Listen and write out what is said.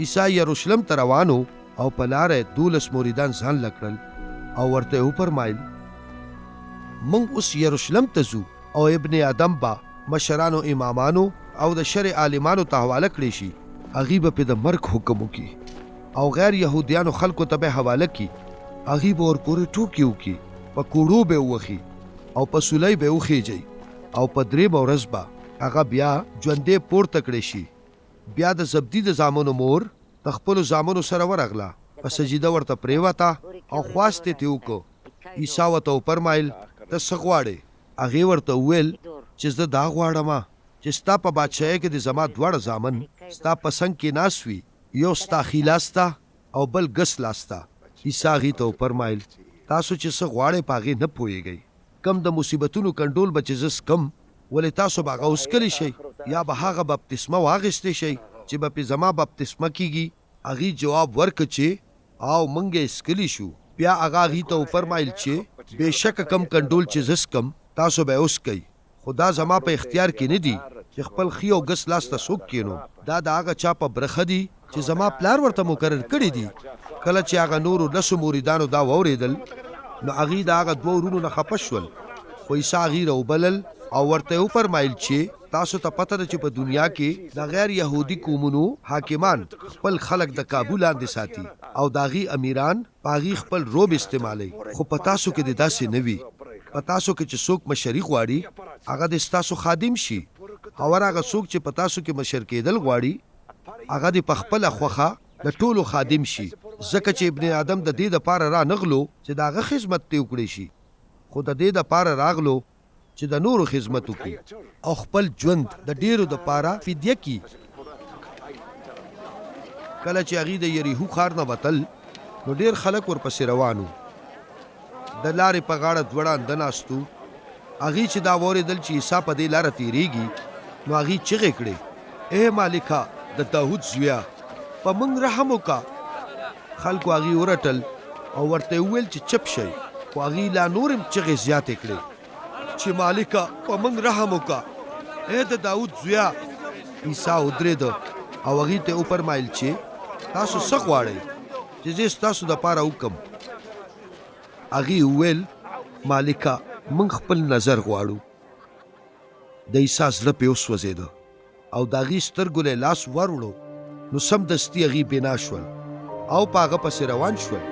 عیسی یروشلم ته روانو او په لاره 12 مریدان ځان لکړل او ورته وفرمایل موږ اوس یروشلم ته ځو او ابن آدم با مشرانو امامانو او د شرع عالمانو ته حواله کړی شي، هغې به پې د مرګ حکم وکړي او غیر یهودیانو خلکو ته به حواله کړي، هغې به ورپورې ټوکې وکړي، په کوړو به ووخي او په سولۍ به وخیجئ او په درېیمه ورځ به هغه بیا ژوندی پورته کړی شي. بیا د زبدي د زامنو مور د خپلو زامنو سره ورغله، په سجده ورته پرېوته او خواست یې ترې وکړو. عیسی ورته وفرمایل ته څه غواړې؟ هغې ورته وویل چې زه دا غواړمه چې ستا په بادشاهۍ کې د زما دواړه زامن ستا په څنګ کې ناست وي، یو ستا ښي لاسته او بل ګس لاسته. عیسی هغې ته وفرمایل تاسو چې څه غواړئ په هغې نه پوهېږئ، کم د مصیبتونو کنډول به چې زه څکم ولې تاسو به هغه وڅکلی شئ یا به هغه بپتسمه واخیستی شئ چې به پې زما بپتسمه کېږي؟ هغې جواب ورکړ چې او موږ یې څکلي شو. بیا هغه هغې ته وفرمایل چې بېشکه کم کنډول چې زه څکم تاسو به یې وڅکئ، خو دا زما په اختیار کې نه دي چې خپل ښي او ګس لاس ته څوک کینو، دا د هغه چا په برخه دي چې زما پلار ورته مقرر کړي دي. کله چې هغه نورو 10 مریدانو دا واورېدل نو هغې د هغه 2 ورونو نه خفه شول، خو عیسی هغې راوبلل او ورته وفرمایل چې تاسو ته پته ده چې په دنیا کې د غیر یهودي قومونو حاکمان خپل خلک د کابو لاندې ساتي او د هغې امیران په هغې خپل روب استعمالوي، خو په تاسو کې د داسې نه وي. په تاسو کې چې څوک مشري غواړي هغه د ستاسو خادم شي، او هغه څوک چې په تاسو کې مشر کېدل غواړي هغه د په خپله خوښه د ټولو خادم شي، ځکه چې ابن آدم د دې دپاره را نغلو چې د هغه خدمت ترې وکړی شي، خو د دې دپاره راغلو چې د نورو خدمت وکړي او خپل ژوند د ډېرو دپاره فدیه کړي. کله چې هغې د یریحو ښار نه وتل نو ډېر خلک ورپسې روان وو. د لارې په غاړه دوړه انده ناستو. هغې چې دا واورېدل چې عیسی په دې لاره تېرېږي نو هغې چغې کړې ای مالکه د داود زویه په موږ رحم وکړه. خلکو هغې ورټل او ورته وویل چې چپ شئ، خو هغې لا نور هم چغې زیاتې کړې چې مالکه په موږ رحم وکړه، ای د داود زویه. عیسی ودرېده او هغې ته وفرمایل چې تاسو څه غواړئ چې زه ستاسو دپاره وکړم؟ هغې وویل مالکه موږ خپل نظر غواړو. د عیسی زړه پې وسوځېده او د هغې سترګو له لاس ور وړو نو سمدستي هغې بنا شول او په هغه پسې روان شول.